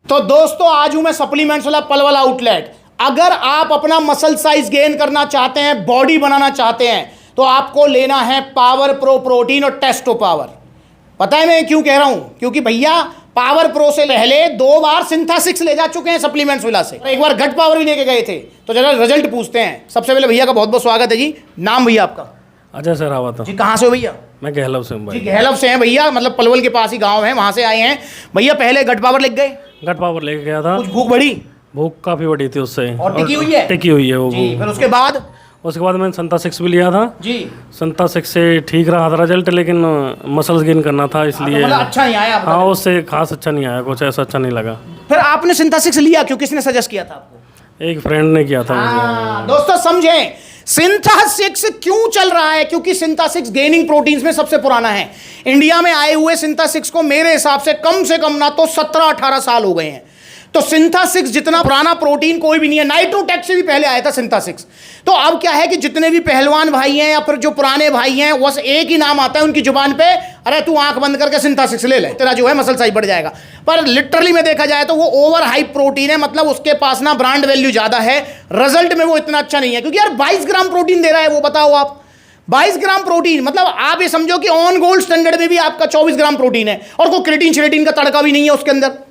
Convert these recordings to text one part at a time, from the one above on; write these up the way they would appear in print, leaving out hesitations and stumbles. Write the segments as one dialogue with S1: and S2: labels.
S1: तो दोस्तों आज हूं मैं सप्लीमेंट्स वाला पल वाला आउटलेट। अगर आप अपना मसल साइज गेन करना चाहते हैं, बॉडी बनाना चाहते हैं, तो आपको लेना है पावर प्रो प्रोटीन और टेस्टो पावर। पता है मैं क्यों कह रहा हूं? क्योंकि भैया पावर प्रो से पहले 2 बार सिंथेसिक्स ले जा चुके हैं सप्लीमेंट्स वाला से, एक बार गट पावर भी लेके गए थे। तो जरा रिजल्ट पूछते हैं। सबसे पहले भैया का बहुत बहुत स्वागत है जी। नाम भैया आपका?
S2: अजय सर रावत
S1: जी। कहाँ से हो भैया?
S2: मैं गहलव से हूँ
S1: जी।
S2: भाई।
S1: गहलव से हैं भैया, मतलब पलवल के पास ही गांव है, वहां से आए हैं भैया। पहले गट पावर लेके गए,
S2: गट पावर लेके गया था।
S1: कुछ भूख बढ़ी
S2: भूख काफी बड़ी थी उससे
S1: और टिकी हुई है?
S2: टिकी हुई है वो
S1: जी।
S2: भूख।
S1: फिर उसके बाद
S2: मैंने संता 6 भी लिया था
S1: जी।
S2: संता 6 से ठीक रहा था रिजल्ट, लेकिन मसल्स गेन करना था इसलिए
S1: मतलब अच्छा नहीं आया आपका?
S2: हाँ, उससे खास अच्छा नहीं आया, कुछ ऐसा अच्छा नहीं लगा।
S1: फिर आपने सिंथेसिक्स लिया क्यों? किसने सजेस्ट किया था आपको?
S2: एक फ्रेंड ने किया था मुझे।
S1: दोस्तों समझें सिंथेसिक्स क्यों चल रहा है, क्योंकि सिंथेसिक्स गेनिंग प्रोटीन्स में सबसे पुराना है। इंडिया में आए हुए सिंथेसिक्स को मेरे हिसाब से कम ना तो 17-18 साल हो गए हैं। तो सिंथेसिक्स जितना पुराना प्रोटीन कोई भी नहीं है। नाइट्रोटेक से भी पहले आया था सिंथेसिक्स। तो अब क्या है कि जितने भी पहलवान भाई हैं या फिर जो पुराने भाई हैं, बस एक ही नाम आता है उनकी जुबान पे, अरे तू आंख बंद करके सिंथेसिक्स ले ले, तेरा जो है मसल साइज बढ़ जाएगा। पर लिटरली में देखा जाए तो वो ओवर हाइप प्रोटीन है, मतलब उसके पास ना ब्रांड वैल्यू ज्यादा है, रिजल्ट में वो इतना अच्छा नहीं है। क्योंकि यार 22 ग्राम प्रोटीन दे रहा है वो, बताओ आप 22 ग्राम प्रोटीन, मतलब आप ये समझो कि ऑन गोल्ड स्टैंडर्ड में भी आपका 24 ग्राम प्रोटीन है और कोई क्रिएटिन श्रेटिन का तड़का भी नहीं है उसके अंदर।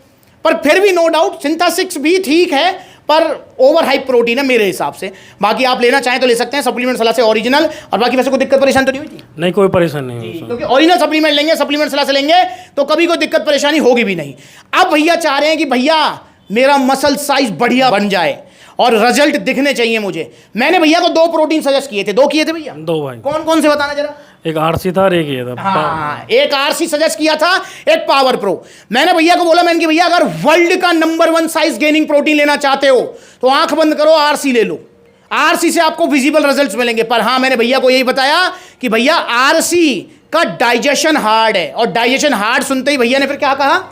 S1: पर फिर भी नो डाउट सिंथेसिक्स भी ठीक है, पर ओवर हाइप प्रोटीन है मेरे हिसाब से। बाकी आप लेना चाहें तो ले सकते हैं सप्लीमेंट सलाह से ओरिजिनल। और बाकी वैसे कोई दिक्कत परेशानी तो नहीं हुई थी?
S2: नहीं, कोई परेशानी नहीं।
S1: क्योंकि ओरिजिनल सप्लीमेंट लेंगे, सप्लीमेंट सलाह से लेंगे तो कभी कोई दिक्कत परेशानी होगी भी नहीं। अब भैया चाह रहे हैं कि भैया मेरा मसल साइज बढ़िया बन जाए और रिजल्ट दिखने चाहिए मुझे। मैंने भैया को 2 प्रोटीन सजेस्ट किए थे। 2 किए थे भैया?
S2: 2 भाई।
S1: कौन कौन से बताना जरा।
S2: एक आरसी था और एक ये था।
S1: हाँ, एक आरसी सजेस्ट किया था, एक पावर प्रो। मैंने भैया को बोला, मैंने कि भैया अगर वर्ल्ड का नंबर 1 साइज गेनिंग प्रोटीन लेना चाहते हो तो आंख बंद करो, आरसी ले लो। आरसी से आपको विजिबल रिजल्ट्स मिलेंगे। पर हाँ, मैंने भैया को यही बताया कि भैया आरसी का डाइजेशन हार्ड है, और डाइजेशन हार्ड सुनते ही भैया ने फिर क्या कहा?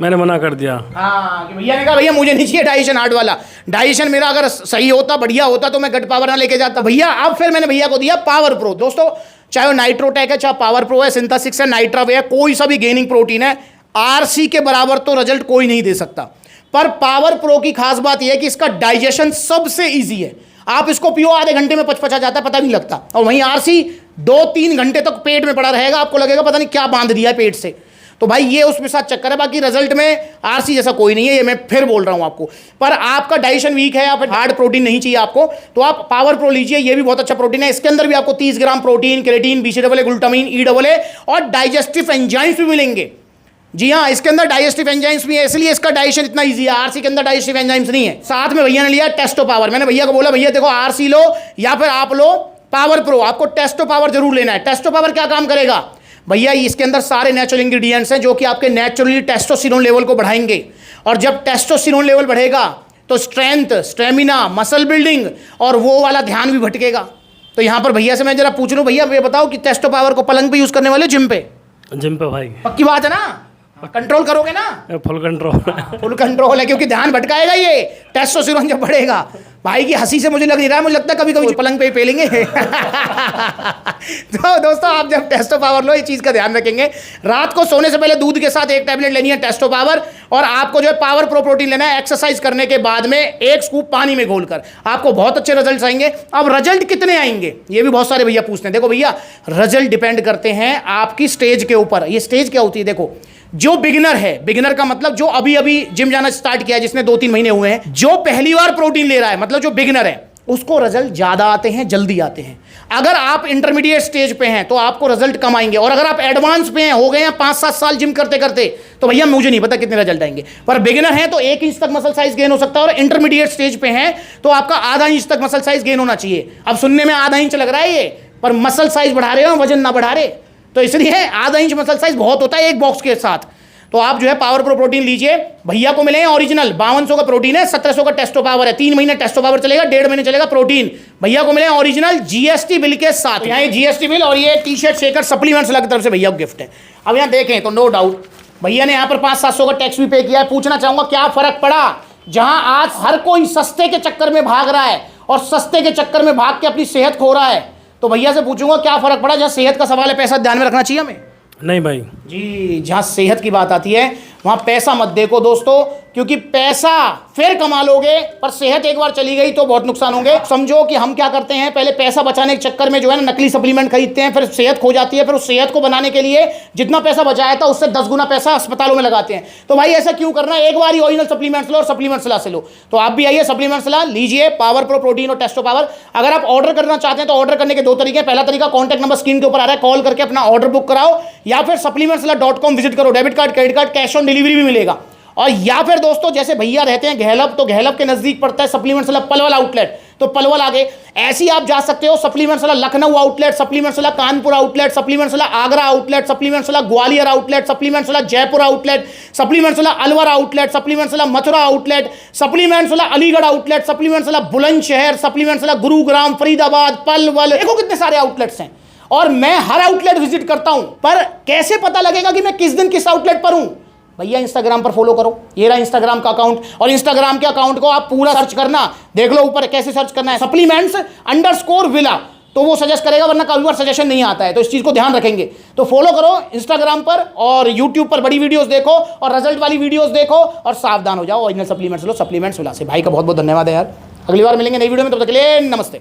S2: मैंने मना कर दिया।
S1: हाँ, कि भैया ने कहा भैया मुझे नहीं चाहिए डाइजेशन हार्ड वाला। डाइजेशन मेरा अगर सही होता, बढ़िया होता, तो मैं गट पावर ना लेके जाता भैया। अब फिर मैंने भैया को दिया पावर प्रो। दोस्तों चाहे वो नाइट्रोटेक है, चाहे पावर प्रो है, सिंथेसिक्स है, नाइट्रावे है, कोई सा भी गेनिंग प्रोटीन है, आरसी के बराबर तो रिजल्ट कोई नहीं दे सकता। पर पावर प्रो की खास बात यह है कि इसका डाइजेशन सबसे ईजी है। आप इसको पियो, आधे घंटे में पचपचा जाता है, पता नहीं लगता। और वहीं आरसी 2-3 घंटे तक पेट में पड़ा रहेगा, आपको लगेगा पता नहीं क्या बांध दिया है पेट से। तो भाई ये उसके साथ चक्कर है। बाकी रिजल्ट में आरसी जैसा कोई नहीं है, ये मैं फिर बोल रहा हूं आपको। पर आपका डाइजेशन वीक है या फिर हार्ड प्रोटीन नहीं चाहिए आपको, तो आप पावर प्रो लीजिए। ये भी बहुत अच्छा प्रोटीन है। इसके अंदर भी आपको 30 gram protein, creatine, BCAA, glutamine, EAA और डाइजेस्टिव एंजाइम्स भी मिलेंगे। जी हाँ, इसके अंदर डाइजेस्टिव एंजाइम्स भी है, इसलिए इसका डाइजेशन इतना ईजी है। आरसी के अंदर डाइजेस्टिव एंजाइम्स नहीं है। साथ में भैया ने लिया टेस्टो पावर। मैंने भैया को बोला भैया देखो आरसी लो या फिर आप लो पावर प्रो, आपको टेस्टो पावर जरूर लेना है। टेस्टो पावर क्या काम करेगा भैया? इसके अंदर सारे नेचुरल इंग्रेडिएंट्स हैं जो कि आपके नेचुरली टेस्टोस्टेरोन लेवल को बढ़ाएंगे। और जब टेस्टोस्टेरोन लेवल बढ़ेगा तो स्ट्रेंथ, स्टेमिना, मसल बिल्डिंग और वो वाला ध्यान भी भटकेगा। तो यहां पर भैया से मैं जरा पूछ लूं, भैया ये बताओ कि टेस्टो पावर को पलंग पे यूज करने वाले जिम पे?
S2: जिम पे भाई।
S1: पक्की बात है ना? कंट्रोल करोगे ना?
S2: Full control.
S1: फुल कंट्रोल है, क्योंकि ध्यान भटकाएगा ये टेस्टोस्टेरोन जब बढ़ेगा। भाई की हंसी से मुझे लग नहीं रहा है, मुझे लगता है कभी कभी पलंग पे ही पेलेंगे। तो दोस्तों आप जब टेस्टो पावर लो, इस चीज का ध्यान रखेंगे। रात को सोने से पहले दूध के साथ 1 टैबलेट लेनी है टेस्टो पावर। और आपको जो है पावर प्रो प्रोटीन लेना है एक्सरसाइज करने के बाद में 1 स्कूप पानी में घोलकर। आपको बहुत अच्छे रिजल्ट आएंगे। अब रिजल्ट कितने आएंगे ये भी बहुत सारे भैया पूछते हैं। देखो भैया रिजल्ट डिपेंड करते हैं आपकी स्टेज के ऊपर। ये स्टेज क्या होती है? देखो जो बिगिनर है, बिगिनर का मतलब जो अभी अभी जिम जाना स्टार्ट किया है, जिसने 2-3 महीने हुए हैं, जो पहली बार प्रोटीन ले रहा है, मतलब जो बिगिनर है, उसको रिजल्ट ज्यादा आते हैं, जल्दी आते हैं। अगर आप इंटरमीडिएट स्टेज पे हैं तो आपको रिजल्ट कम आएंगे। और अगर आप एडवांस पे हैं, हो गए हैं 5-7 साल जिम करते करते, तो भैया मुझे नहीं पता कितने रिजल्ट आएंगे। पर बिगिनर है तो 1 इंच तक मसल साइज गेन हो सकता है। और इंटरमीडिएट स्टेज पे हैं तो आपका आधा इंच तक मसल साइज गेन होना चाहिए। अब सुनने में आधा इंच लग रहा है ये, पर मसल साइज बढ़ा रहे हो, वजन ना बढ़ा रहे। तो इसलिए आधा इंच मसल साइज बहुत होता है एक बॉक्स के साथ। तो आप जो है पावर प्रो प्रोटीन लीजिए। भैया को मिले हैं ओरिजिनल 5200 का प्रोटीन है, 1700 का टेस्टो पावर है। 3 महीने टेस्टो पावर चलेगा, 1.5 महीने चलेगा प्रोटीन। भैया को मिले हैं ओरिजिनल GST बिल के साथ। तो यहाँ GST बिल और ये टी-शर्ट, शेकर, सप्लीमेंट्स अलग तरफ से भैया को गिफ्ट है। अब यहाँ देखें तो नो डाउट भैया ने यहाँ पर 500-700 का टैक्स भी पे किया है। पूछना चाहूंगा क्या फर्क पड़ा? जहां आज हर कोई सस्ते के चक्कर में भाग रहा है और सस्ते के चक्कर में भाग के अपनी सेहत खो रहा है, तो भैया से पूछूंगा क्या फर्क पड़ा? जहां सेहत का सवाल है, पैसा ध्यान में रखना चाहिए हमें?
S2: नहीं भाई
S1: जी। जहां सेहत की बात आती है वहां पैसा मत देखो दोस्तों, क्योंकि पैसा फिर कमा लोगे पर सेहत एक बार चली गई तो बहुत नुकसान होंगे। समझो कि हम क्या करते हैं, पहले पैसा बचाने के चक्कर में जो है ना नकली सप्लीमेंट खरीदते हैं, फिर सेहत खो जाती है, फिर उस सेहत को बनाने के लिए जितना पैसा बचाया था उससे 10 गुना पैसा अस्पतालों में लगाते हैं। तो भाई ऐसा क्यों करना है, एक बार ही ओरिजिनल सप्लीमेंट्स लो और सप्लीमेंट सलाह से लो। तो आप भी आइए सप्लीमेंट सलाह लीजिए, पावर प्रो प्रोटीन और टेस्टो पावर। अगर आप ऑर्डर करना चाहते हैं तो ऑर्डर करने के 2 तरीके हैं। पहला तरीका कॉन्टैक्ट नंबर स्क्रीन के ऊपर आ रहा है, कॉल करके अपना ऑर्डर बुक कराओ, या फिर supplementsala.com विजिट करो, debit card credit card cash on delivery भी मिलेगा। और या फिर दोस्तों जैसे भैया रहते हैं गहलब, तो गहलब के नजदीक पड़ता है सप्लीमेंट सलाह पलवल आउटलेट, तो पलवल आगे ऐसी आप जा सकते हो। सप्लीमेंट सलाह लखनऊ आउटलेट, सप्लीमेंट सलाह कानपुर आउटलेट, सप्लीमेंट सलाह आगरा आउटलेट, सप्लीमेंट सलाह ग्वालियर आउटलेट, सप्लीमेंट सलाह जयपुर आउटलेट, सप्लीमेंट सलाह अलवर आउटलेट, सप्लीमेंट सलाह मथुरा आउटलेट, सप्लीमेंट सलाह अलीगढ़ आउटलेट, सप्लीमेंट सलाह बुलंदशहर, सप्लीमेंट सलाह गुरुग्राम, फरीदाबाद, पलवल। देखो कितने सारे आउटलेट्स हैं और मैं हर आउटलेट विजिट करता हूं। पर कैसे पता लगेगा कि मैं किस दिन किस आउटलेट पर हूं? भैया इंस्टाग्राम पर फॉलो करो, ये रहा इंस्टाग्राम का अकाउंट, और इंस्टाग्राम के अकाउंट को आप पूरा सर्च करना, देख लो ऊपर कैसे सर्च करना है, supplements_villa, तो वो सजेस्ट करेगा, वरना कभी बार सजेशन नहीं आता है। तो इस चीज को ध्यान रखेंगे। तो फॉलो करो इंस्टाग्राम पर और यूट्यूब पर बड़ी वीडियोस देखो और रिजल्ट वाली वीडियोस देखो और सावधान हो जाओ। ओरिजिनल सप्लीमेंट्स लो सप्लीमेंट्स विला से। भाई का बहुत बहुत धन्यवाद है यार। अगली बार मिलेंगे नई वीडियो में, तब तक के लिए नमस्ते।